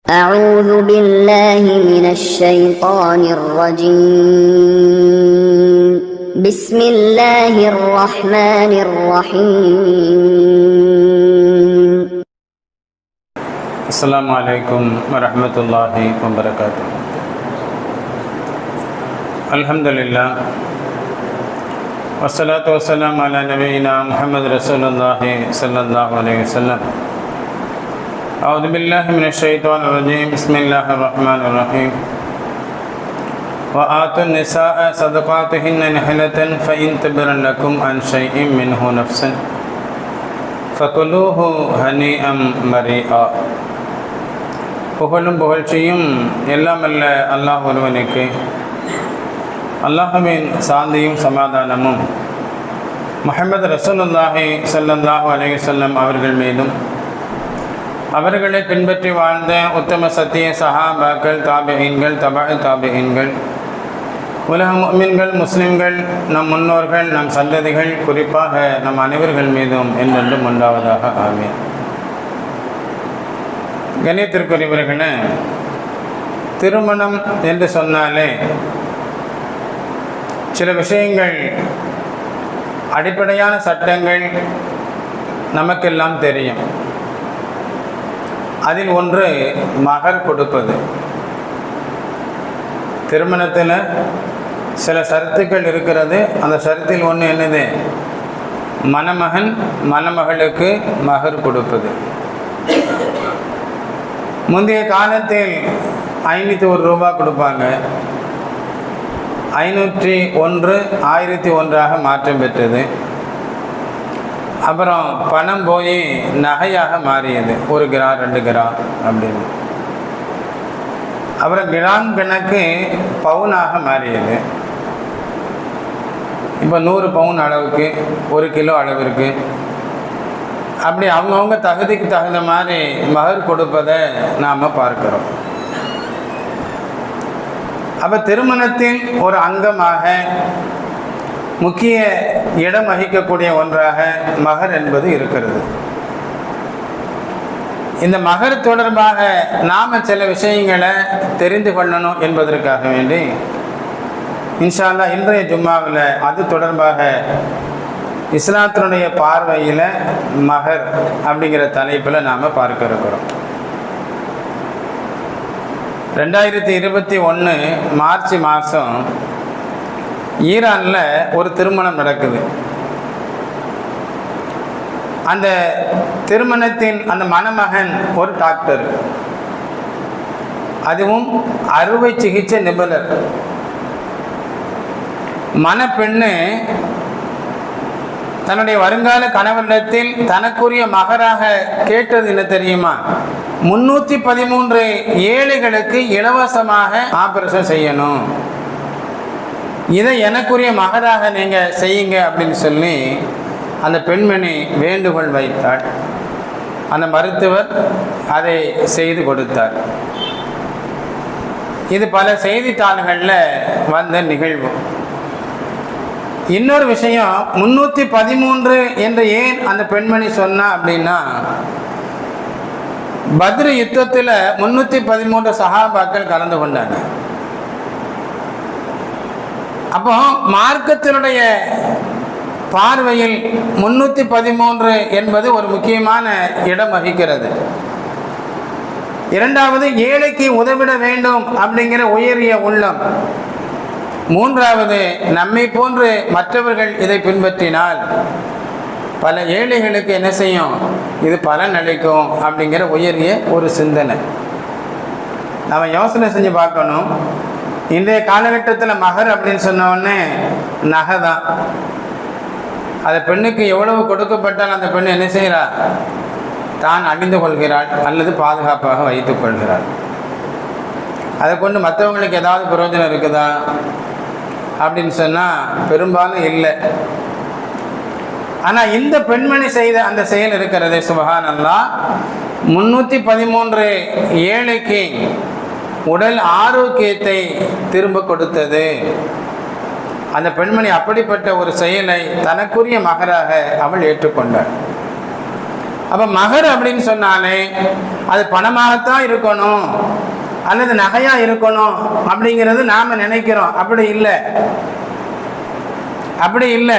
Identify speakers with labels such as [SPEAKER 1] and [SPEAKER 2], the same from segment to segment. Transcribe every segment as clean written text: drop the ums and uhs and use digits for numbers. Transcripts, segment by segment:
[SPEAKER 1] أعوذ بالله من الشيطان الرجيم بسم الله الرحمن الرحيم
[SPEAKER 2] السلام عليكم ورحمة الله وبركاته. الحمد لله والصلاة والسلام على نبينا محمد رسول الله صلى الله عليه وسلم. أعوذ بالله من الشيطان الرجيم بسم الله الرحمن الرحيم. وآتوا النساء صدقاتهن نحلة فإن تبن لكم عن شيء منه نفسا فكلوه هنيئا مريئا. புகழும் புகழ்ச்சியும் எல்லாம் அல்ல அல்லாஹ் ஒருவனுக்கு. அல்லாஹ்வின் சாந்தியும் சமாதானமும் முஹம்மது ரசூலுல்லாஹி ஸல்லல்லாஹு அலைஹி வஸல்லம் அவர்கள் மீதும் அவர்களை பின்பற்றி வாழ்ந்த உத்தம சத்திய சஹாபாக்கள், தாபிஈன்கள், தபஅ தாபிஈன்கள், உலக முஃமின்கள், முஸ்லிம்கள், நம் முன்னோர்கள், நம் சந்ததிகள், குறிப்பாக நம் அனைவர்கள் மீதும் என்றென்றும் உண்டாவதாக. ஆமீன். கண்ணியத்திற்குரியவர்களே, திருமணம் என்று சொன்னாலே சில விஷயங்கள், அடிப்படையான சட்டங்கள் நமக்கெல்லாம் தெரியும். அதில் ஒன்று மகர் கொடுப்பது. திருமணத்தில் சில ஷரத்துக்கள் இருக்கிறது. அந்த ஷரத்தில் ஒன்று என்னது? மணமகன் மணமகளுக்கு மகர் கொடுப்பது. முந்தைய காலத்தில் 501 ரூபா கொடுப்பாங்க. 501 1001ஆக மாற்றம் பெற்றது. அப்புறம் பணம் போய் நகையாக மாறியது. 1 கிராம் 2 கிராம் அப்படின்னு. அப்புறம் கிராம் கணக்கு பவுனாக மாறியது. இப்போ 100 பவுன் அளவுக்கு, 1 கிலோ அளவிற்கு, அப்படி அவங்கவுங்க தகுதிக்கு தகுந்த மாதிரி மகர் கொடுப்பதை நாம் பார்க்கிறோம். அப்போ திருமணத்தின் ஒரு அங்கமாக, முக்கிய இடம் வகிக்கக்கூடிய ஒன்றாக மகர் என்பது இருக்கிறது. இந்த மகர் தொடர்பாக நாம் சில விஷயங்களை தெரிந்து கொள்ளணும் என்பதற்காக வேண்டி இன்ஷா அல்லாஹ் இன்றைய ஜும்மாவில் அது தொடர்பாக இஸ்லாத்தினுடைய பார்வையில் மகர் அப்படிங்கிற தலைப்பில் நாம் பார்க்க இருக்கிறோம். 2021 மார்ச் மாதம் ஈரானில் ஒரு திருமணம் நடக்குது. அந்த திருமணத்தின் அந்த மணமகன் ஒரு டாக்டர், அதுவும் அறுவை சிகிச்சை நிபுணர். மணப்பெண்ணு தன்னுடைய வருங்கால கணவரிடத்தில் தனக்குரிய மகராக கேட்டது என்ன தெரியுமா? 313 ஏழைகளுக்கு இலவசமாக ஆபரேஷன் செய்யணும், இதை எனக்குரிய மகராக நீங்கள் செய்யுங்க அப்படின்னு சொல்லி அந்த பெண்மணி வேண்டுகோள் வைத்தாள். அந்த மருத்துவர் அதை செய்து கொடுத்தார். இது பல செய்தித்தாள்களில் வந்த நிகழ்வு. இன்னொரு விஷயம், 313 என்று ஏன் அந்த பெண்மணி சொன்னா அப்படின்னா, பத்ர் யுத்தத்தில் 313 சஹாபாக்கள் கலந்து கொண்டாங்க. அப்போ மார்க்கத்தினுடைய பார்வையில் 313 என்பது ஒரு முக்கியமான இடம் வகிக்கிறது. இரண்டாவது, ஏழைக்கு உதவிட வேண்டும் அப்படிங்கிற உயரிய உள்ளம். மூன்றாவது, நம்மை போன்று மற்றவர்கள் இதை பின்பற்றினால் பல ஏழைகளுக்கு என்ன செய்யும், இது பலன் அளிக்கும் அப்படிங்கிற உயரிய ஒரு சிந்தனை. நம்ம யோசனை செஞ்சு பார்க்கணும். இன்றைய காலகட்டத்தில் மகர் அப்படின்னு சொன்னோடனே நகை தான். அந்த பெண்ணுக்கு எவ்வளவு கொடுக்கப்பட்டால் அந்த பெண் என்ன செய்கிறாள்? தான் அணிந்து கொள்கிறாள் அல்லது பாதுகாப்பாக வைத்துக் கொள்கிறாள். அதை கொண்டு மற்றவங்களுக்கு ஏதாவது பிரயோஜனம் இருக்குதா அப்படின்னு சொன்னால் பெரும்பாலும் இல்லை. ஆனால் இந்த பெண்மணி செய்த அந்த செயல் இருக்கிறதே, சுப்ஹானல்லாஹ், 313 ஏழைக்கு உடல் ஆரோக்கியத்தை திரும்ப கொடுத்தது. அந்த பெண்மணி அப்படிப்பட்ட ஒரு செயலை தனக்குரிய மகராக அவள் ஏற்றுக்கொண்டாள். அப்போ மகர் அப்படின்னு சொன்னாலே அது பணமாகத்தான் இருக்கணும் அல்லது நகையாக இருக்கணும் அப்படிங்கிறது நாம் நினைக்கிறோம். அப்படி இல்லை, அப்படி இல்லை.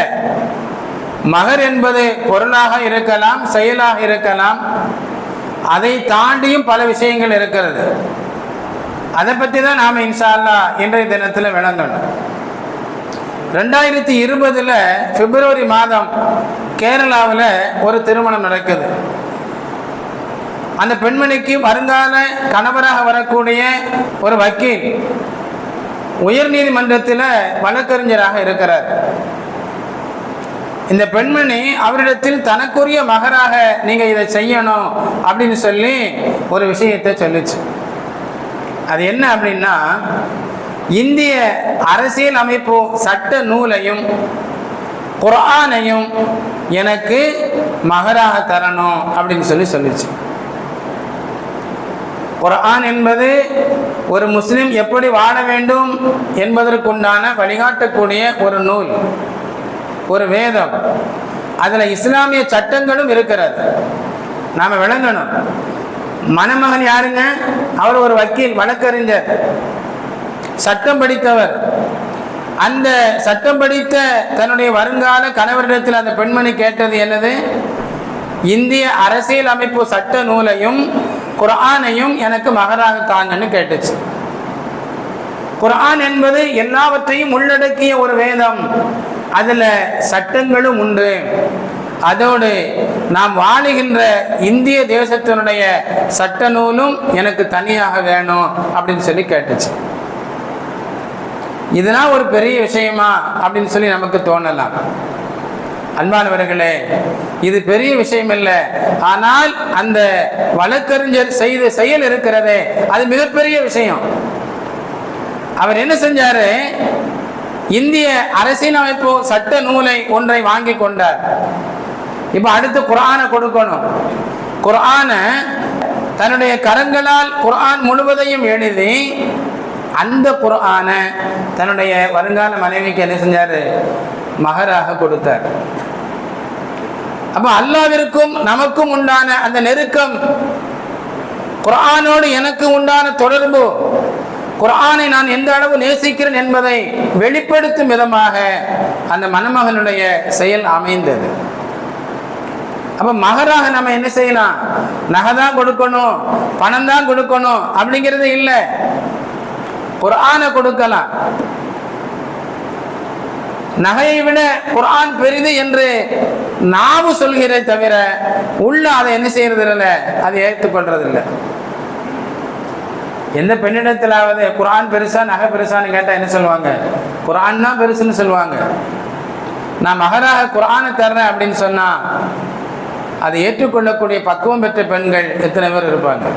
[SPEAKER 2] மகர் என்பது பொருளாக இருக்கலாம், செயலாக இருக்கலாம், அதை தாண்டியும் பல விஷயங்கள் இருக்கிறது. அதை பற்றி தான் நாம் இன்ஷா அல்லாஹ் இன்றைய தினத்தில் விளங்கணும். 2020 பிப்ரவரி மாதம் கேரளாவில் ஒரு திருமணம் நடக்குது. அந்த பெண்மணிக்கு வருங்கால கணவராக வரக்கூடிய ஒரு வக்கீல் உயர் நீதிமன்றத்தில் வழக்கறிஞராக இருக்கிறார். இந்த பெண்மணி அவரிடத்தில் தனக்குரிய மகராக நீங்கள் இதை செய்யணும் அப்படின்னு சொல்லி ஒரு விஷயத்தை சொல்லிச்சு. அது என்ன அப்படின்னா, இந்திய அரசியல் அமைப்பு சட்ட நூலையும் குர்ஆனையும் எனக்கு மகராக தரணும் அப்படின்னு சொல்லிச்சு. குர்ஆன் என்பது ஒரு முஸ்லிம் எப்படி வாழ வேண்டும் என்பதற்குண்டான வழிகாட்டக்கூடிய ஒரு நூல், ஒரு வேதம். அதில் இஸ்லாமிய சட்டங்களும் இருக்கிறது, நாம் விளங்கணும். மணமகன் யாருங்க? அவர் ஒரு வக்கீல், வழக்கறிஞர், சட்டம் படித்தவர். அந்த சட்டம் படித்த தன்னுடைய வருங்கால கணவரிடத்தில் அந்த பெண்மணி கேட்டது என்னது? இந்திய அரசியல் அமைப்பு சட்ட நூலையும் குர்ஆனையும் எனக்கு மகராக தாங்கன்னு கேட்டுச்சு. குர்ஆன் என்பது எல்லாவற்றையும் உள்ளடக்கிய ஒரு வேதம், அதில் சட்டங்களும் உண்டு. அதோடு நாம் வாழுகின்ற இந்திய தேசத்தினுடைய சட்ட நூலும் எனக்கு தனியாக வேணும் அப்படின்னு சொல்லி கேட்டுச்சு. இதெல்லாம் ஒரு பெரிய விஷயமா அப்படின்னு சொல்லி நமக்கு தோணலாம். அன்பானவர்களே, இது பெரிய விஷயம் இல்லை. ஆனால் அந்த வழக்கறிஞர் செய்த செயல் இருக்கிறதே, அது மிகப்பெரிய விஷயம். அவர் என்ன செஞ்சாரு? இந்திய அரசியலமைப்பு சட்ட நூலை ஒன்றை வாங்கி கொண்டார். இப்போ அடுத்து குர்ஆனை கொடுக்கணும். குர்ஆனை தன்னுடைய கரங்களால் குர்ஆன் முழுவதையும் எழுதி அந்த குர்ஆனை தன்னுடைய வருங்கால மனைவிக்கு என்ன செஞ்சாரு? மகராக கொடுத்தார். அப்போ அல்லாஹ்விற்கும் நமக்கும் உண்டான அந்த நெருக்கம், குர்ஆனோடு எனக்கு உண்டான தொடர்பு, குர்ஆனை நான் எந்த அளவு நேசிக்கிறேன் என்பதை வெளிப்படுத்தும் விதமாக அந்த மணமகனுடைய செயல் அமைந்தது. அப்போ மகராக நம்ம என்ன செய்யலாம்? நகை தான் கொடுக்கணும், பணம் தான் கொடுக்கணும் அப்படிங்கிறது இல்லை, குர்ஆனை கொடுக்கலாம். நகையை விட குர்ஆன் பெரிது என்று நாம சொல்கிறே தவிர உள்ள அதை என்ன செய்யறது இல்லை, அதை ஏற்றுக்கொள்றது இல்லை. எந்த பெண்ணிடத்திலாவது குர்ஆன் பெருசா நகை பெருசான்னு கேட்டால் என்ன சொல்லுவாங்க? குர்ஆன் தான் பெருசுன்னு சொல்லுவாங்க. நான் மகராக குர்ஆனை தர்றேன் அப்படின்னு சொன்னா அதை ஏற்றுக்கொள்ளக்கூடிய பக்குவம் பெற்ற பெண்கள் எத்தனை பேர் இருப்பாங்க?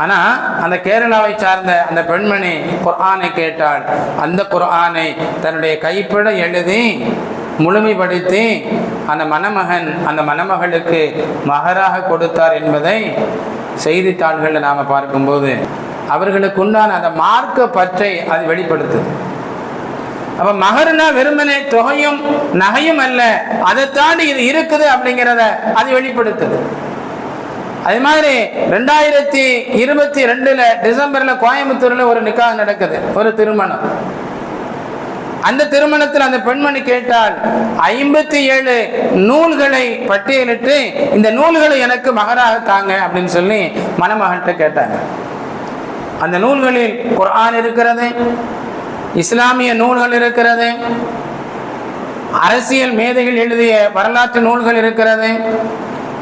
[SPEAKER 2] ஆனால் அந்த கேரளாவை சார்ந்த அந்த பெண்மணி குர்ஆனை கேட்டால் அந்த குர்ஆனை தன்னுடைய கைப்பட எழுதி முழுமைப்படுத்தி அந்த மணமகன் அந்த மணமகளுக்கு மகராக கொடுத்தார் என்பதை செய்தித்தாள்களில் நாம் பார்க்கும்போது அவர்களுக்கு உண்டான அந்த மார்க்க பற்றை அது வெளிப்படுத்துது. அப்போ மகர்னா வெறுமனே தொகையும் நகையும் அல்ல, அதை தாண்டி இது இருக்குது அப்படிங்கிறத அது வெளிப்படுத்துது. அது மாதிரி 2022 டிசம்பரில் கோயம்புத்தூரில் ஒரு நிக்காஹ் நடக்குது, ஒரு திருமணம். அந்த திருமணத்தில் அந்த பெண்மணி கேட்டால் 57 நூல்களை பட்டியலிட்டு இந்த நூல்களை எனக்கு மகராக தாங்க அப்படின்னு சொல்லி மணமகன்கிட்ட கேட்டாங்க. அந்த நூல்களில் குர்ஆன் இருக்கிறது, இஸ்லாமிய நூல்கள் இருக்கிறது, அரசியல் மேதைகள் எழுதிய வரலாற்று நூல்கள் இருக்கிறது,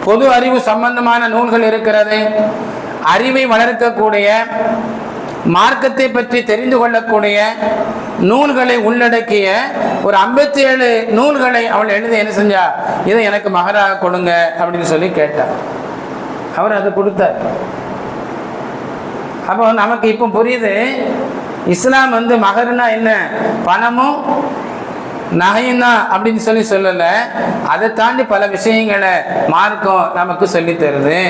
[SPEAKER 2] பொது அறிவு சம்பந்தமான நூல்கள் இருக்கிறது, அறிவை வளர்க்கக்கூடிய மார்க்கத்தை பற்றி தெரிந்து கொள்ளக்கூடிய நூல்களை உள்ளடக்கிய ஒரு 57 நூல்களை அவள் எழுதி என்ன செஞ்சா, இதை எனக்கு மகராக கொடுங்க அப்படின்னு சொல்லி கேட்டார். அவர் அதை கொடுத்தார். அப்போ நமக்கு இப்போ புரியுது, இஸ்லாம் மகர்னா என்ன, பணமும் நகையும் தான் அப்படின்னு சொல்லலை, அதை தாண்டி பல விஷயங்களை மார்க்கம் நமக்கு சொல்லி தருது.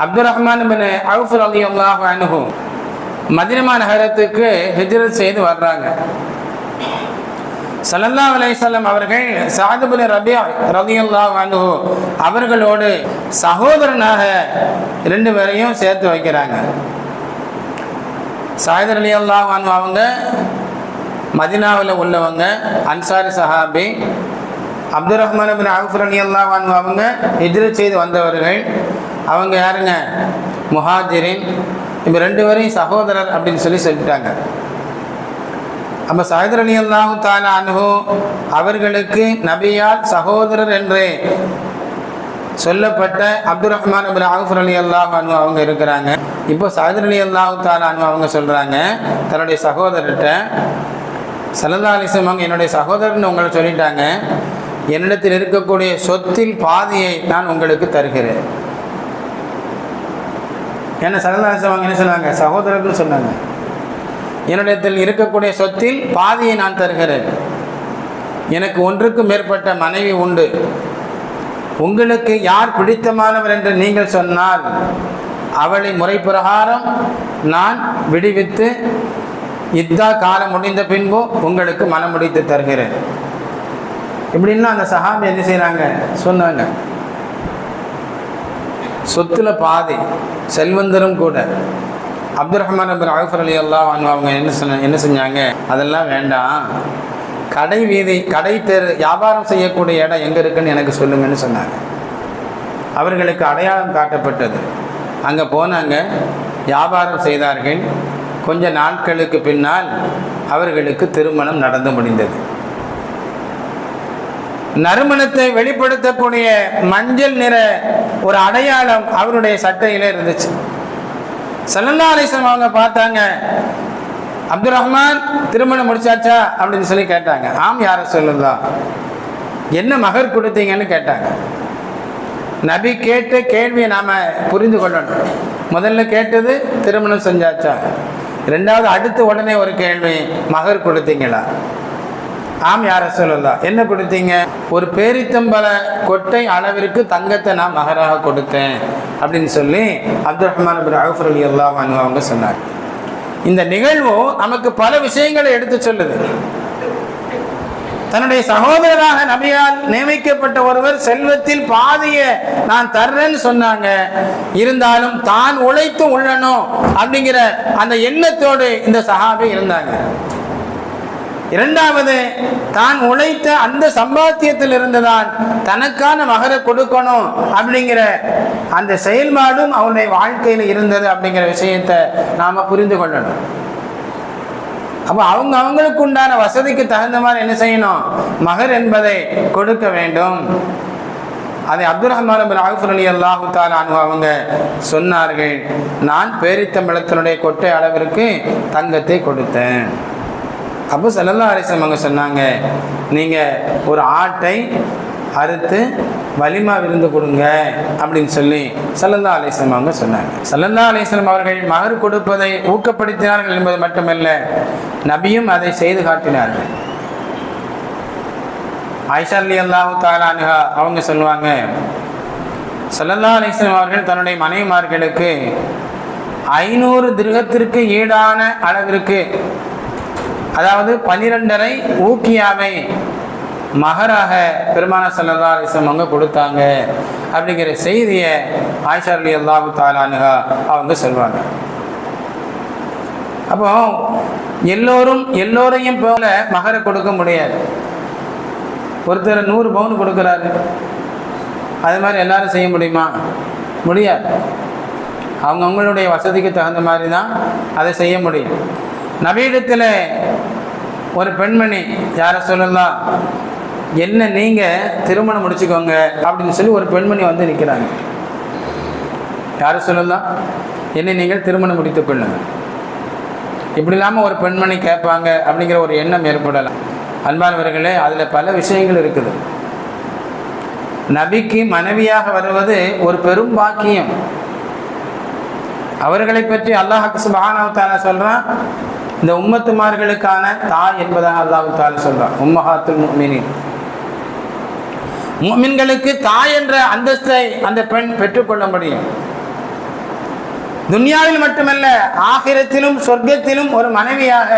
[SPEAKER 2] அப்துல் ரஹ்மான் பின் அவுஃப் ரலியல்லாஹு அன்ஹு மதீனா நகரத்துக்கு ஹிஜ்ரத் செய்து வர்றாங்க. ஸல்லல்லாஹு அலைஹி வஸல்லம் அவர்கள் ஸஅத் இப்னு ரபீ ரலியல்லாஹு அன்ஹு அவர்களோடு சகோதரனாக 2 பேரையும் சேர்த்து வைக்கிறாங்க. ஸஅத் ரலியல்லாஹு அன்ஹு அவங்க மதீனாவில் உள்ளவங்க, அன்சாரி சஹாபி. அப்துர் ரஹ்மான் இப்னு அவ்ஃப் ரலியல்லாஹு அன்ஹு அவங்க ஹிஜ்ரத் செய்து வந்தவர்கள். அவங்க யாருங்க? முஹாஜிரின். இப்போ 2 பேரையும் சகோதரர் அப்படின்னு சொல்லிட்டாங்க. அப்போ ஸஅத் ரலியல்லாஹு தஆலா அன்ஹு அவர்களுக்கு நபியால் சகோதரர் என்று சொல்லப்பட்ட அப்துர் ரஹ்மான் இப்னு அவ்ஃப் ரலியல்லாஹு அன்ஹு அவங்க இருக்கிறாங்க. இப்போ ஸஅத் ரலியல்லாஹு தஆலா அன்ஹு அவங்க சொல்கிறாங்க தன்னுடைய சகோதரர்கிட்ட, ஸல்லல்லாஹு அலைஹி வஸல்லம் அவங்க என்னுடைய சகோதரர்னு உங்களை சொல்லிட்டாங்க, என்னிடத்தில் இருக்கக்கூடிய சொத்தில் பாதியை நான் உங்களுக்கு தருகிறேன். என்ன ஸல்லல்லாஹு அலைஹி வஸல்லம் என்ன சொன்னாங்க? சகோதரர்னு சொன்னாங்க. என்னிடத்தில் இருக்கக்கூடிய சொத்தில் பாதியை நான் தருகிறேன். எனக்கு 1க்கு மேற்பட்ட மனைவி உண்டு. உங்களுக்கு யார் பிடித்தமானவர் என்று நீங்கள் சொன்னால் அவளை முறை பிரகாரம் நான் விடுவித்து இத்தா காலம் முடிந்த பின்பு உங்களுக்கு மனம் முடித்து தருகிறேன். இப்படின்னா அந்த சஹாபி என்ன செய்கிறாங்க? சொன்னாங்க. சொத்துல பாதி, செல்வந்தரும் கூட. அப்துர் ரஹ்மான் இப்னு அவ்ஃப் ரலியல்லாஹு அன்ஹு அவங்க என்ன செஞ்சாங்க? அதெல்லாம் வேண்டாம், கடை வீதி, கடை தெரு, வியாபாரம் செய்யக்கூடிய இடம் எங்கே இருக்குன்னு எனக்கு சொல்லுங்கன்னு சொன்னாங்க. அவர்களுக்கு அடையாளம் காட்டப்பட்டது. அங்கே போனாங்க, வியாபாரம் செய்தார்கள். கொஞ்ச நாட்களுக்கு பின்னால் அவர்களுக்கு திருமணம் நடந்து முடிந்தது. நறுமணத்தை வெளிப்படுத்தக்கூடிய மஞ்சள் நிற ஒரு அடையாளம் அவருடைய சட்டையிலே இருந்துச்சு. ஸல்லல்லாஹு அலைஹி வஸல்லம் அவங்க பார்த்தாங்க, அப்துர் ரஹ்மான் திருமணம் முடிச்சாச்சா அப்படின்னு சொல்லி கேட்டாங்க. ஆம் யா ரசூலுல்லாஹ். என்ன மகர் கொடுத்தீங்கன்னு கேட்டாங்க. நபி கேட்ட கேள்வியை நாம் புரிந்து கொள்ளணும். முதல்ல கேட்டது திருமணம் செஞ்சாச்சா, 2வது அடுத்து உடனே ஒரு கேள்வி, மகர் கொடுத்தீங்களா? ஆம் யா ரசூலுல்லாஹ். என்ன கொடுத்தீங்க? ஒரு பேரித்தம்பழ கொட்டை அளவிற்கு தங்கத்தை நான் மகராக கொடுத்தேன் அப்படின்னு சொல்லி அப்துர் ரஹ்மான் இப்னு அவ்ஃப் ரலியல்லாஹு அன்ஹு அவங்க சொன்னார். இந்த நிகழ்வு நமக்கு பல விஷயங்களை எடுத்து சொல்லுது. தன்னுடைய சகோதரராக நபியால் நியமிக்கப்பட்ட ஒருவர் செல்வத்தில் பாதியை நான் தர்றேன்னு சொன்னாங்க. இருந்தாலும் தான் உழைத்து உள்ளணும் அப்படிங்கிற அந்த எண்ணத்தோடு இந்த சஹாபி இருந்தாங்க. 2வது, தான் உழைத்த அந்த சம்பாத்தியத்தில் இருந்துதான் தனக்கான மகரை கொடுக்கணும் அப்படிங்கிற அந்த செயல்பாடும் அவருடைய வாழ்க்கையில் இருந்தது அப்படிங்கிற விஷயத்தை நாம் புரிந்து கொள்ளணும். அப்போ அவங்களுக்கு உண்டான வசதிக்கு தகுந்த மாதிரி என்ன செய்யணும்? மகர் என்பதை கொடுக்க வேண்டும். அதை அப்துர் ரஹ்மான் இப்னு அவ்ஃப் ரலியல்லாஹு தஆலா அன்ஹு அவங்க சொன்னார்கள், நான் பேரித்தம்பழத்தினுடைய கொட்டை அளவிற்கு தங்கத்தை கொடுத்தேன். அப்போ ஸல்லல்லாஹு அலைஹி வஸல்லம் அவங்க சொன்னாங்க, நீங்கள் ஒரு ஆட்டை அறுத்து வலிமா விருந்து கொடுங்க அப்படின்னு சொல்லி ஸல்லல்லாஹு அலைஹி வஸல்லம் அவங்க சொன்னாங்க. ஸல்லல்லாஹு அலைஹி வஸல்லம் அவர்கள் மகர் கொடுப்பதை ஊக்கப்படுத்தினார்கள் என்பது மட்டுமல்ல, நபியும் அதை செய்து காட்டினார்கள். ஆயிஷா ரலியல்லாஹு தஆலா அன்ஹா அவங்க சொல்லுவாங்க, ஸல்லல்லாஹு அலைஹி வஸல்லம் அவர்கள் தன்னுடைய மனைவிமார்களுக்கு 500 திர்ஹத்திற்கு ஈடான அளவிற்கு, அதாவது 12.5 ஊக்கியாவை மகராக பெருமானார் ஸல்லல்லாஹு அலைஹி வஸல்லம் அவங்க கொடுத்தாங்க அப்படிங்கிற செய்தியை ஆயிஷா ரலியல்லாஹு தஆலா அன்ஹா அவங்க சொல்வாங்க. அப்போ எல்லோரையும் போல மகரை கொடுக்க முடியாது. ஒருத்தர் 100 பவுன் கொடுக்குறாரு, அது மாதிரி எல்லாரும் செய்ய முடியுமா? முடியாது. அவங்களுடைய வசதிக்கு தகுந்த மாதிரி தான் அதை செய்ய முடியும். நபியிடத்தில் ஒரு பெண்மணி, யார சொல்லலாம், என்ன நீங்கள் திருமணம் முடிச்சுக்கோங்க அப்படின்னு சொல்லி ஒரு பெண்மணி வந்து நிற்கிறாங்க. யார சொல்லலாம், என்ன நீங்கள் திருமணம் முடித்து கொள்ளுங்க. இப்படி இல்லாமல் ஒரு பெண்மணி கேட்பாங்க அப்படிங்கிற ஒரு எண்ணம் ஏற்படலாம். அன்பானவர்களே, அதில் பல விஷயங்கள் இருக்குது. நபிக்கு மனைவியாக வருவது ஒரு பெரும் பாக்கியம். அவர்களை பற்றி அல்லாஹ் சுப்ஹானஹு வ தஆலா சொல்கிறான், இந்த உம்மத்துமார்களுக்கான தாய் என்பதாக அல்லாஹ் தஆலா சொல்கிறான். உம்மஹாத்துல் முஃமினீன், முஃமின்களுக்கு தாய் என்ற அந்தஸ்தை அந்த பெண் பெற்றுக்கொள்ள முடியும். துன்யாவில் மட்டுமல்ல, ஆகிரத்திலும் சொர்க்கத்திலும் ஒரு மனைவியாக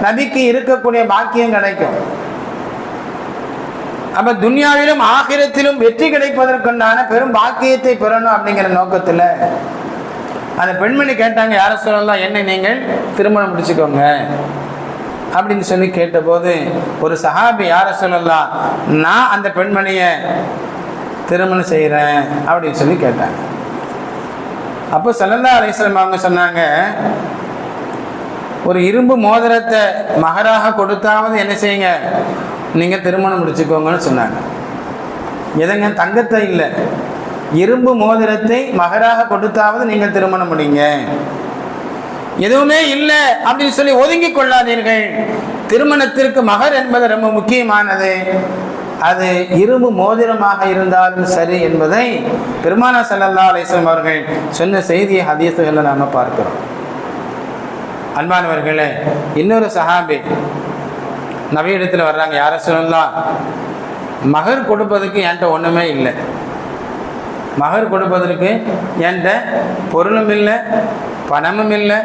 [SPEAKER 2] நபிக்கு இருக்கக்கூடிய பாக்கியம் கிடைக்கும். அப்ப துன்யாவிலும் ஆகிரத்திலும் வெற்றி கிடைப்பதற்குண்டான பெரும் பாக்கியத்தை பெறணும் அப்படிங்கிற நோக்கத்தில் அந்த பெண்மணி கேட்டாங்க, யார சொல்லலாம், என்னை நீங்கள் திருமணம் முடிச்சுக்கோங்க அப்படின்னு சொல்லி கேட்டபோது ஒரு சஹாபி, யார சொல்லலாம், நான் அந்த பெண்மணியை திருமணம் செய்கிறேன் அப்படின்னு சொல்லி கேட்டாங்க. அப்போ ஸல்லல்லாஹு அலைஹி வஸல்லம் அவங்க சொன்னாங்க, ஒரு இரும்பு மோதிரத்தை மகராக கொடுத்தாவது என்ன செய்யுங்க, நீங்கள் திருமணம் முடிச்சுக்கோங்கன்னு சொன்னாங்க. எதங்க, தங்கத்தை இல்லை, இரும்பு மோதிரத்தை மகராக கொடுத்தாவது நீங்கள் திருமணம் முடிங்க. எதுவுமே இல்லை அப்படின்னு சொல்லி ஒதுங்கி கொள்ளாதீர்கள். திருமணத்திற்கு மகர் என்பது ரொம்ப முக்கியமானது. அது இரும்பு மோதிரமாக இருந்தாலும் சரி என்பதை பெருமானார் ஸல்லல்லாஹு அலைஹி வஸல்லம் அவர்கள் சொன்ன செய்தியை ஹதீஸுகளை நாம் பார்க்கிறோம். அன்பானவர்களே, இன்னொரு சஹாபி நபியிடத்தில் வர்றாங்க, யார சொல்லலாம், மகர் கொடுப்பதற்கு என்கிட்ட ஒன்றுமே இல்லை, மகர் கொடுப்பதற்கு என்கிட்ட பொருளும் இல்லை, பணமும் இல்லை,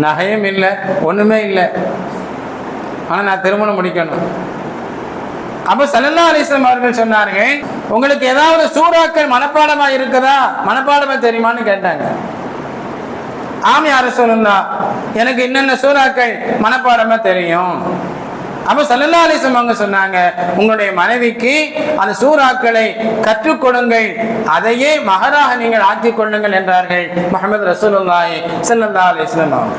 [SPEAKER 2] நகையும் இல்லை, ஒன்றுமே இல்லை, ஆனால் நான் திருமணம் முடிக்கணும். அப்போ ஸல்லல்லாஹு அலைஹி வஸல்லம் அவர்கள் சொன்னார்கள், உங்களுக்கு ஏதாவது சூறாக்கள் மனப்பாடமாக இருக்குதா, மனப்பாடமாக தெரியுமான்னு கேட்டாங்க. ஆம் யார சொல்லலாம், எனக்கு என்னென்ன சூறாக்கள் மனப்பாடமாக தெரியும். அப்போ ஸல்லல்லாஹு அலைஹி வஸல்லம் அவங்க சொன்னாங்க, உங்களுடைய மனைவிக்கு அந்த சூறாக்களை கற்றுக் கொடுங்கள், அதையே மகராக நீங்கள் ஆக்கிக் கொள்ளுங்கள் என்றார்கள் முஹம்மது ரசூலுல்லாஹி ஸல்லல்லாஹு அலைஹி வஸல்லம் அவங்க.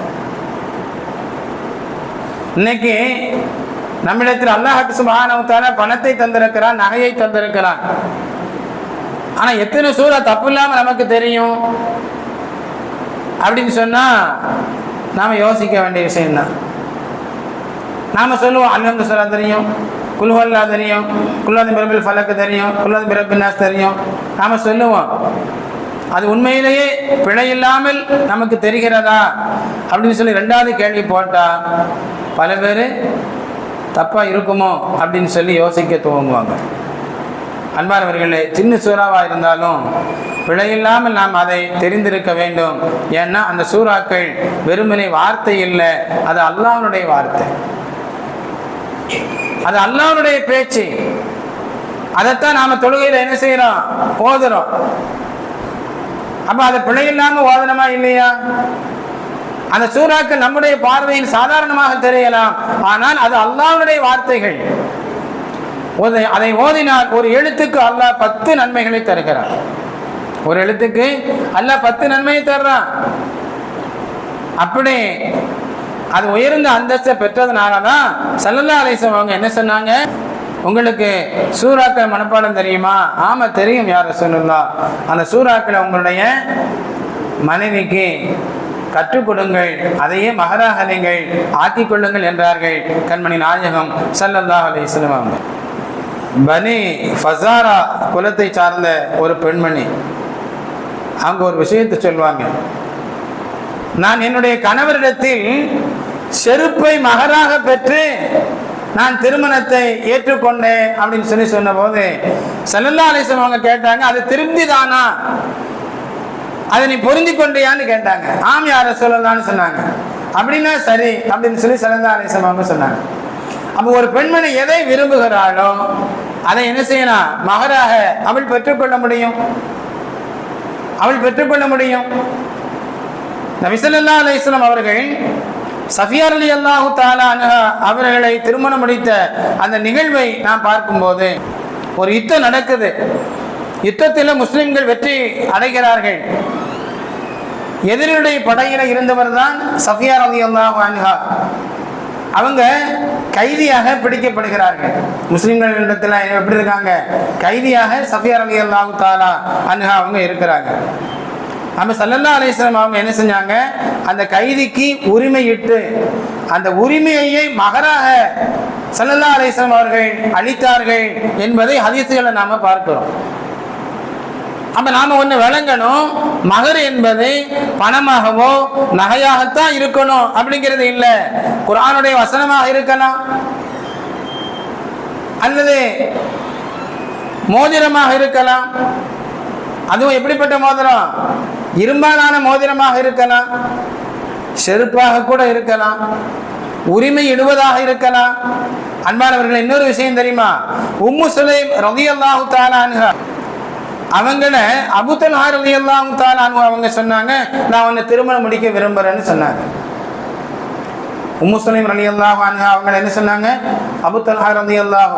[SPEAKER 2] இன்னைக்கு நம்மிடத்தில் அல்லாஹ் சுப்ஹானஹு வ தஆலா பணத்தை தந்திருக்கிறான், நகையை தந்திருக்கிறான். ஆனால் எத்தனை சூறா தப்பு இல்லாமல் நமக்கு தெரியும் அப்படின்னு சொன்னால் நாம் யோசிக்க வேண்டிய விஷயம்தான். நாம் சொல்லுவோம், அல்ஹம்து சூரா தெரியும், குல் ஹுவல்லாஹ் தெரியும், குல்லாது பிரபில் ஃபலக் தெரியும், குல்லாது பிரபின் நாஸ் தெரியும், நாம் சொல்லுவோம். அது உண்மையிலேயே பிழை இல்லாமல் நமக்கு தெரிகிறதா அப்படின்னு சொல்லி ரெண்டாவது கேள்வி போட்டால் பல பேர் தப்பாக இருக்குமோ அப்படின்னு சொல்லி யோசிக்க துவங்குவாங்க. அன்பானவர்களே, சின்ன சூறாவாக இருந்தாலும் பிழையில்லாமல் நாம் அதை தெரிந்திருக்க வேண்டும். ஏன்னா அந்த சூறாக்கள் வெறுமனே வார்த்தை இல்லை, அது அல்லாஹ்வுடைய வார்த்தை, அது அல்லாஹ்வுடைய பேச்சு. அதைத்தான் நாம் தொழுகையில் என்ன செய்கிறோம், ஓதுறோம். அப்போ அதை பிழையில்லாமல் ஓதனமா இல்லையா? அந்த சூறாக்கள் நம்முடைய பார்வையில் சாதாரணமாக தெரியலாம், ஆனால் அது அல்லாஹ்வுடைய வார்த்தைகள். அதை ஓதினால் ஒரு எழுத்துக்கு அல்லாஹ் 10 நன்மைகளை தருகிறான். ஒரு எழுத்துக்கு அல்லாஹ் 10 நன்மையை தர்றான். அப்படி அது உயர்ந்த அந்தஸ்தை பெற்றதுனால தான் ஸல்லல்லாஹு அலைஹி வஸல்லம் அவங்க என்ன சொன்னாங்க, உங்களுக்கு சூறாக்கள் மனப்பாடம் தெரியுமா? ஆமாம் தெரியும் யார் ரசூலுல்லாஹ். அந்த சூறாக்களை உங்களுடைய மனைவிக்கு கற்றுக் கொடுங்கள், அதையே மகராக நீங்கள் ஆக்கிக் கொள்ளுங்கள் என்றார்கள் கண்மணி நாயகம் ஸல்லல்லாஹு அலைஹி வஸல்லம் அவங்க. பனி ஃபஸாரா குலத்தை சார்ந்த ஒரு பெண்மணி, அவங்க ஒரு விஷயத்தை சொல்லுவாங்க, நான் என்னுடைய கணவரிடத்தில் செருப்பை மகராக பெற்று நான் திருமணத்தை ஏற்றுக்கொண்டேன் அப்படின்னு சொல்லி சொன்னபோது ஸல்லல்லாஹு அலைஹி வஸல்லம் அவங்க கேட்டாங்க, அது திருப்தி தானா, அதை நீ பொருந்தி கொண்டியான்னு கேட்டாங்க. ஆம் யார சொல்லலான்னு சொன்னாங்க. அப்படின்னா சரி அப்படின்னு சொல்லி ஸல்லல்லாஹு அலைஹி வஸல்லம் அவங்க சொன்னாங்க. அப்போ ஒரு பெண்மணி எதை விரும்புகிறாளோ அதை என்ன செய்யலாம், மகராக அவள் பெற்றுக்கொள்ள முடியும், அவள் பெற்றுக்கொள்ள முடியும். நபி ஸல்லல்லாஹு அலைஹி வஸல்லம் அவர்கள் சஃபியா ரலியல்லாஹு தஆலா அன்ஹா அவர்களை திருமணம் முடித்த அந்த நிகழ்வை நாம் பார்க்கும்போது ஒரு யுத்தம் நடக்குது. யுத்தத்தில் முஸ்லிம்கள் வெற்றி அடைகிறார்கள். எதிரியுடைய படையில இருந்தவர் தான் சஃபியா ரலியல்லாஹு அன்ஹா. அவங்க கைதியாக பிடிக்கப்படுகிறார்கள். முஸ்லிம்களிடத்தில் எப்படி இருக்காங்க, கைதியாக சஃபியா ரலியல்லாஹு தஆலா அன்ஹா அவங்க இருக்கிறாங்க. நம்ம ஸல்லல்லாஹு அலைஹி வஸல்லம் அவங்க என்ன செஞ்சாங்க, அந்த கைதிக்கு உரிமையிட்டு அந்த உரிமையை மகராக ஸல்லல்லாஹு அலைஹி வஸல்லம் அவர்கள் அளித்தார்கள் என்பதை ஹதீஸ்களை நாம பார்க்கிறோம். அப்ப நாம ஒண்ணு விளங்கணும், மகர் என்பது பணமாகவோ நகையாகத்தான் இருக்கணும் அப்படிங்கிறது இல்லை. குர்ஆனுடைய வசனமாக இருக்கலாம், அல்லது மோதிரமாக இருக்கலாம். அதுவும் எப்படிப்பட்ட மோதிரம், இரும்பாலான மோதிரமாக இருக்கலாம், செருப்பாக கூட இருக்கலாம், உரிமை இடுவதாக இருக்கலாம், அன்பானவர்கள், இன்னொரு விஷயம் தெரியுமா? உம்மு சுலைம் ரலியல்லாஹு தஆலா அன்ஹா அவங்கள அபூ தல்ஹா ரலியல்லாஹு தஆலா அன்ஹு அவங்க சொன்னாங்க, நான் உன்னை திருமணம் முடிக்க விரும்புறேன்னு சொன்னாங்க. உம்மு சுலைம் ரலியல்லாஹு அன்ஹா அவங்க என்ன சொன்னாங்க? அபூ தல்ஹா ரலியல்லாஹு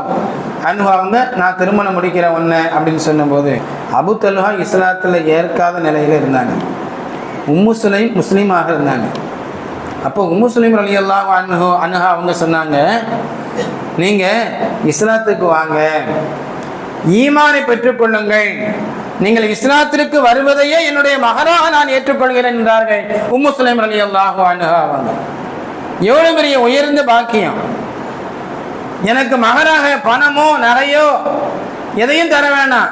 [SPEAKER 2] அன்ஹு அவங்க, நான் திருமணம் முடிக்கிறேன் ஒன்று அப்படின்னு சொன்னபோது அபூ தல்ஹா இஸ்லாத்தில் ஏற்காத நிலையில் இருந்தாங்க. உம்மு சுலைம் முஸ்லீமாக இருந்தாங்க. அப்போ உம்மு சுலைம் ரலியல்லாஹு அன்ஹா அவங்க சொன்னாங்க, நீங்கள் இஸ்லாத்துக்கு வாங்க, ஈமானை பெற்றுக்கொள்ளுங்கள், நீங்கள் இஸ்லாத்திற்கு வருவதையே என்னுடைய மகராக நான் ஏற்றுக்கொள்கிறேன் என்றார்கள் உம்மு சுலைம் ரலியல்லாஹு அன்ஹா அவங்க. எவ்வளவு பெரிய உயர்ந்த பாக்கியம்! எனக்கு மகராக பணமோ நகையோ எதையும் தர வேணாம்,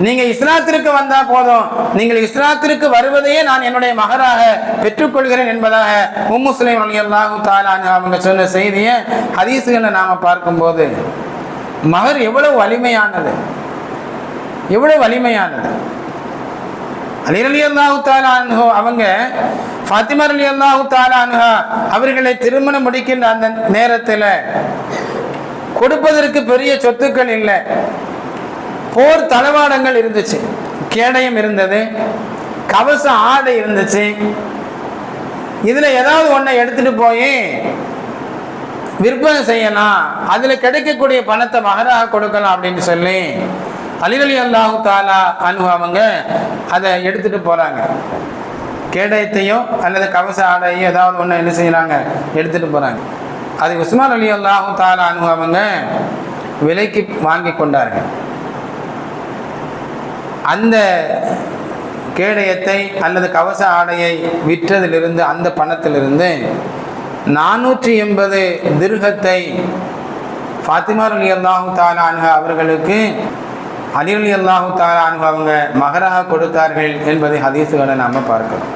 [SPEAKER 2] நீங்க இஸ்லாத்திற்கு வந்தா போதும், நீங்கள் இஸ்லாத்திற்கு வருவதையே நான் என்னுடைய மகராக பெற்றுக்கொள்கிறேன் என்பதாக உம்மு சுலைம் ரலியல்லாஹு தஆலா அன்ஹா அவங்க சொன்ன செய்தியை ஹதீஸ்களை நாம பார்க்கும்போது மகர் எவ்வளவு வலிமையானது, எவ்வளவு வலிமையானது! அலி ரலியல்லாஹு தஆலா அன்ஹு அவங்க ஃபாத்திமா ரலியல்லாஹு தஆலா அன்ஹா அவர்களை திருமணம் முடிக்கின்ற அந்த நேரத்தில் கொடுப்பதற்கு பெரிய சொத்துக்கள் இல்லை, போர் தளவாடங்கள் இருந்துச்சு, கேடயம் இருந்தது, கவச ஆடை இருந்துச்சு. இதுல ஏதாவது ஒன்றை எடுத்துட்டு போய் விற்பனை செய்யலாம், அதுல கிடைக்கக்கூடிய பணத்தை மகராக கொடுக்கலாம் அப்படின்னு சொல்லி அலி ரலியல்லாஹு தஆலா அன்ஹு அவங்க அதை எடுத்துட்டு போறாங்க. கேடயத்தையோ அல்லது கவச ஆடையோ ஏதாவது ஒன்று என்ன செய்யறாங்க, எடுத்துட்டு போறாங்க. அது உஸ்மான் ரலியல்லாஹு தஆலா அன்ஹு அவங்க விலைக்கு வாங்கி கொண்டார்கள். அந்த கேடயத்தை அல்லது கவச ஆடையை விற்றதிலிருந்து அந்த பணத்திலிருந்து 480 திர்ஹத்தை ஃபாத்திமா ரலியல்லாஹு தஆலா அன்ஹா அவர்களுக்கு அலி ரலியல்லாஹு தஆலா அன்ஹு அவங்க மகராக கொடுத்தார்கள் என்பதை ஹதீஸுகளை நாம் பார்க்கிறோம்.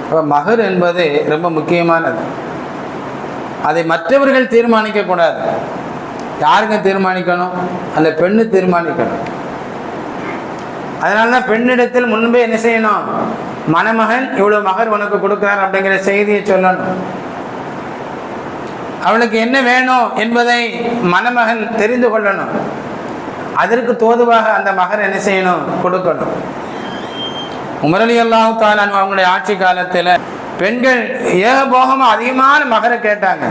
[SPEAKER 2] அப்போ மகர் என்பது ரொம்ப முக்கியமானது. அதை மற்றவர்கள் தீர்மானிக்கக்கூடாது. யாருங்க தீர்மானிக்கணும்? அந்த பெண்ணு தீர்மானிக்கணும். அதனால தான் பெண்ணிடத்தில் முன்பே என்ன செய்யணும்? மணமகன் இவ்வளோ மகர் உனக்கு கொடுக்குறார் அப்படிங்கிற செய்தியை சொல்லணும். அவளுக்கு என்ன வேணும் என்பதை மணமகன் தெரிந்து கொள்ளணும். அதற்கு தோதுவாக அந்த மகர் என்ன செய்யணும்? கொடுக்கணும். உமர் ரலியல்லாஹு தஆலா அன்ஹு அவங்களுடைய ஆட்சி காலத்தில் பெண்கள் ஏகபோகமாக அதிகமான மகரை கேட்டாங்க.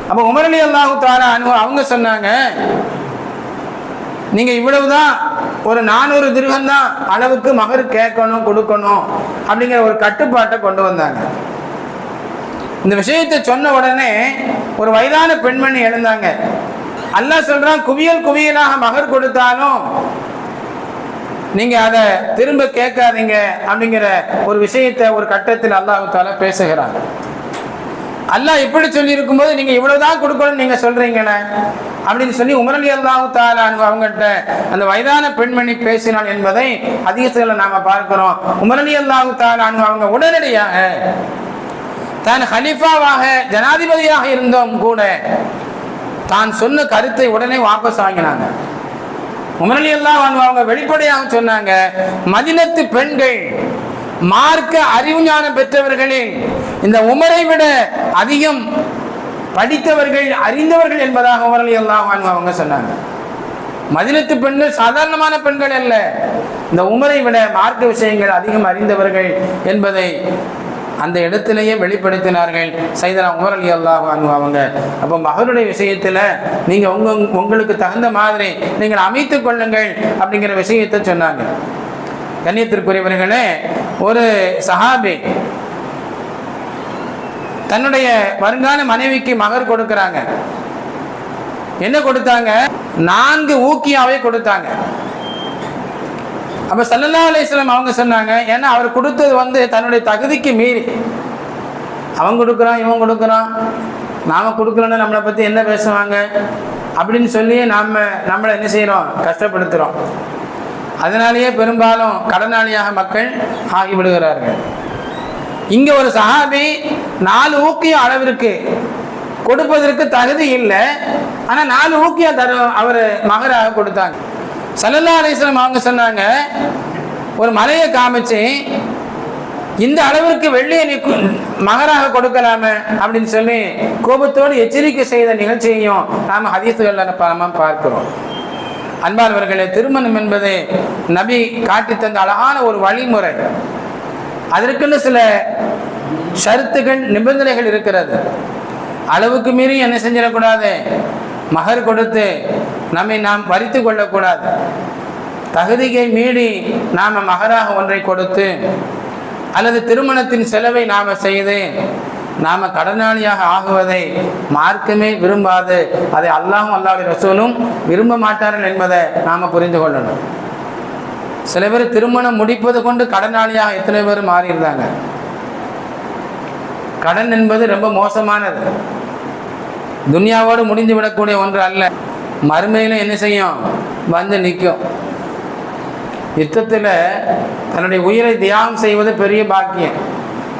[SPEAKER 2] அப்போ உமர் ரலியல்லாஹு தஆலா அன்ஹு அவங்க சொன்னாங்க, நீங்கள் இவ்வளவுதான், ஒரு 400 திர்ஹம் தான் அளவுக்கு மகர் கேட்கணும், கொடுக்கணும் அப்படிங்கிற ஒரு கட்டுப்பாட்டை கொண்டு வந்தாங்க. இந்த விஷயத்தை சொன்ன உடனே ஒரு வயதான பெண்மணி எழுந்தாங்க. அல்லாஹ் சொல்றான், குவியல் குவியலாக மகர் கொடுத்தாலும் நீங்க அதை திரும்ப கேட்காதீங்க அப்படிங்கிற ஒரு விஷயத்தை ஒரு கட்டத்தில் அல்லாஹ் தஆலா பேசுகிறான். அல்லாஹ் இப்படி சொல்லி இருக்கும்போது நீங்க இவ்வளவுதான் கொடுக்கணும் நீங்க சொல்றீங்களே அப்படின்னு சொல்லி உமர் ரலியல்லாஹு தஆலா அன்ஹு அவங்கள்ட்ட அந்த வயதான பெண்மணி பேசினாள் என்பதை ஹதீஸ்களை நாம பார்க்கிறோம். உமர் ரலியல்லாஹு தஆலா அன்ஹு அவங்க உடனடியாக தான் ஹலீஃபாவாக ஜனாதிபதியாக இருந்தோம் கூட தான் சொன்ன கருத்தை உடனே வாபஸ் வாங்கினாங்க. உமர் ரலியல்லாஹு அன்ஹு அவங்க வெளிப்படையாக சொன்னாங்க, மதீனத்து பெண்கள் மார்க்க அறிவு ஞானம் பெற்றவர்களில் இந்த உமரை விட அதிகம் படித்தவர்கள், அறிந்தவர்கள் என்பதாக உமர் ரலியல்லாஹு அன்ஹு அவங்க சொன்னாங்க. மதீனத்து பெண்கள் சாதாரணமான பெண்கள் அல்ல, இந்த உமரை விட மார்க்க விஷயங்கள் அதிகம் அறிந்தவர்கள் என்பதை அந்த இடத்திலேயே வெளிப்படுத்தினார்கள் சையதுனா உமர் ரலியல்லாஹு அன்ஹு அவங்க. அப்போ மகருடைய விஷயத்தில் நீங்கள் உங்களுக்கு தகுந்த மாதிரி நீங்கள் அமைத்துக் கொள்ளுங்கள் அப்படிங்கிற விஷயத்தை சொன்னாங்க. கண்ணியத்திற்குரியவர்களே, ஒரு சஹாபி தன்னுடைய வருங்கால மனைவிக்கு மகர் கொடுக்கிறாங்க. என்ன கொடுத்தாங்க? 4 ஊக்கியாவை கொடுத்தாங்க. அப்ப ஸல்லல்லாஹு அலைஹி வஸல்லம் அவங்க சொன்னாங்க, ஏன்னா அவர் கொடுத்தது தன்னுடைய தகுதிக்கு மீறி, அவன் கொடுக்குறான் இவன் கொடுக்குறான், நாம கொடுக்கலன்னா நம்மளை பத்தி என்ன பேசுவாங்க அப்படின்னு சொல்லி நம்மளை என்ன செய்யறோம்? கஷ்டப்படுத்துறோம். அதனாலேயே பெரும்பாலும் கடனாளியாக மக்கள் ஆகிவிடுகிறார்கள். இங்க ஒரு சஹாபி 4 ஊக்கிய அளவிற்கு கொடுப்பதற்கு தகுதி இல்லை, ஆனா 4 ஊக்கிய அவர் மகராக கொடுத்தாங்க. ஸல்லல்லாஹு அலைஹி வஸல்லம் அவங்க சொன்னாங்க, ஒரு மலையை காமிச்சு இந்த அளவிற்கு வெள்ளியை நீ மகராக கொடுக்கலாமே அப்படின்னு சொல்லி கோபத்தோடு எச்சரிக்கை செய்த நிகழ்ச்சியையும் நாம் ஹதீசுகளில் பார்க்கிறோம். அன்பானவர்களே, திருமணம் என்பது நபி காட்டி தந்த அழகான ஒரு வழிமுறை. அதற்குன்னு சில ஷரத்துகள், நிபந்தனைகள் இருக்கிறது. அளவுக்கு மீறி என்ன செஞ்சிடக்கூடாது, மகர் கொடுத்து நம்மை நாம் வரித்து கொள்ளக்கூடாது. தகுதியை மீறி நாம் மகராக ஒன்றை கொடுத்து அல்லது திருமணத்தின் செலவை நாம் செய்து நாம் கடனாளியாக ஆகுவதை மார்க்கமே விரும்பாது. அதை அல்லாஹும் அல்லாஹ்வுடைய ரசூலும் விரும்ப மாட்டார்கள் என்பதை நாம் புரிந்து கொள்ளணும். சில பேர் திருமணம் முடிப்பது கொண்டு கடனாளியாக எத்தனை பேர் மாறியிருந்தாங்க. கடன் என்பது ரொம்ப மோசமானது. துன்யாவோடு முடிந்து விடக்கூடிய ஒன்று அல்ல. மறுமையிலும் என்ன செய்யும், வந்து நிற்கும். யுத்தத்தில் தன்னுடைய உயிரை தியாகம் செய்வது பெரிய பாக்கியம்.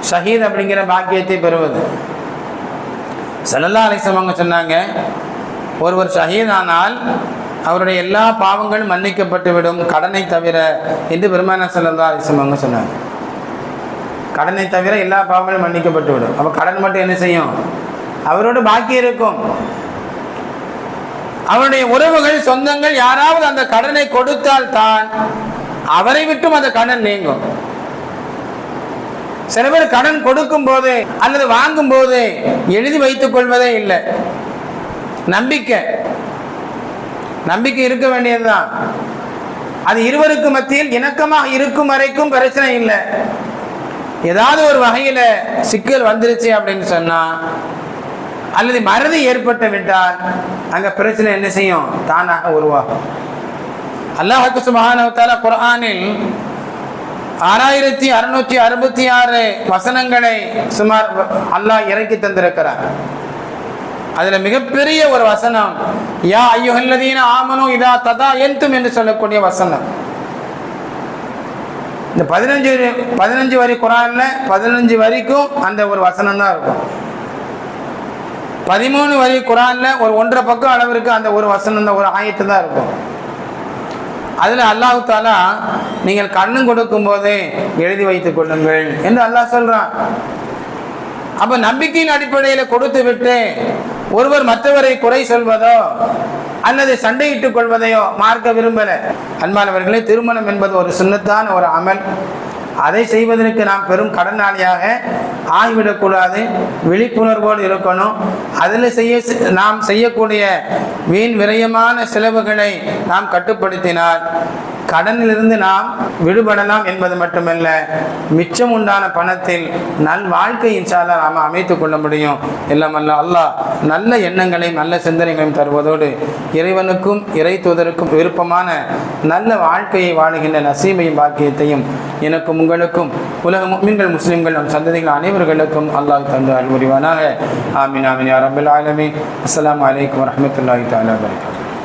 [SPEAKER 2] ஷஹீத் அப்படிங்கிற பாக்கியத்தை பெறுவது. ஸல்லல்லாஹு அலைஹி வஸல்லம் சொன்னாங்க, ஒருவர் ஷஹீத் ஆனால் அவருடைய எல்லா பாவங்களும் மன்னிக்கப்பட்டு விடும், கடனை தவிர என்று பெருமானார் ஸல்லல்லாஹு அலைஹி வஸல்லம் சொன்னாங்க. கடனை தவிர எல்லா பாவங்களும் மன்னிக்கப்பட்டு விடும். அப்போ கடன் மட்டும் என்ன செய்யும், அவரோட பாக்கி இருக்கும். அவருடைய உறவுகள், சொந்தங்கள் யாராவது அந்த கடனை கொடுத்தால் தான் அவரை விட்டும் அந்த கடன் நீங்கும். சில பேர் கடன் கொடுக்கும் போது அல்லது வாங்கும் போது எழுதி வைத்துக் கொள்வதே இல்லை. நம்பிக்கை இருக்க வேண்டியதுதான். அது இருவருக்கு மத்தியில் இணக்கமாக இருக்கும் வரைக்கும் பிரச்சனை இல்லை. ஏதாவது ஒரு வகையில சிக்கல் வந்துருச்சு அப்படின்னு சொன்னா அல்லது மறதி ஏற்பட்டு விட்டால் அங்க பிரச்சனை என்ன செய்யும், தானாக உருவாகும். அல்லாஹ் சுப்ஹானஹு வ தஆலா குர்ஆனில் 6666 வசனங்களை சுமார் அல்லாஹ் இறக்கி தந்திருக்கிறார். அதுல மிகப்பெரிய ஒரு வசனம் யா அய்யுஹல்லதீன ஆமனூ இதா ததாயன்தும் என்று சொல்லக்கூடிய வசனம். இந்த 15 வரி குர்ஆன்ல 15 வரிக்கும் அந்த ஒரு வசனம் தான் இருக்கும். 13 வரி குர்ஆன்ல ஒரு 1.5 பக்கம் அளவிற்கு அந்த ஒரு வசனம் தான், ஒரு ஆயத்து தான் இருக்கும். அதில் அல்லாஹ் தாலா நீங்கள் கடன் கொடுக்கும் போதே எழுதி வைத்துக் கொள்ளுங்கள் என்று அல்லாஹ் சொல்றான். அப்ப நம்பிக்கையின் அடிப்படையில் கொடுத்து விட்டு ஒருவர் மற்றவரை குறை சொல்வதோ அல்லது சண்டையிட்டுக் கொள்வதையோ மார்க்க விரும்பல. அன்பானவர்களே, திருமணம் என்பது ஒரு சுன்னத்தான ஒரு அமல். அதை செய்வதற்கு நாம் பெரும் கடனாளியாக ஆகிவிடக்கூடாது. விழிப்புணர்வோடு இருக்கணும். அதில் நாம் செய்யக்கூடிய வீண் விரயமான செலவுகளை நாம் கட்டுப்படுத்தினால் கடனிலிருந்து நாம் விடுபடலாம் என்பது மட்டுமல்ல, மிச்சம் உண்டான பணத்தில் நல் வாழ்க்கை இன்ஷா அல்லாஹ் நாம் அமைத்துக் கொள்ள முடியும். எல்லாம் அல்லாஹ் நல்ல எண்ணங்களையும் நல்ல சிந்தனைகளையும் தருவதோடு இறைவனுக்கும் இறை தூதருக்கும் விருப்பமான நல்ல வாழ்க்கையை வாழுகின்ற நசீமையும் பாக்கியத்தையும் எனக்கும் உங்களுக்கும் உலக முஃமின்கள் முஸ்லிம்கள் நம் சந்ததிகள் அனைவர்களுக்கும் அல்லாஹ் தந்து அருள் புரிவானாக. ஆமீன் ஆமீன் யா ரப்பல் ஆலமீன். அஸ்ஸலாமு அலைக்கும் வரஹ்மத்துல்லாஹி தஆலா வபரகாத்துஹு.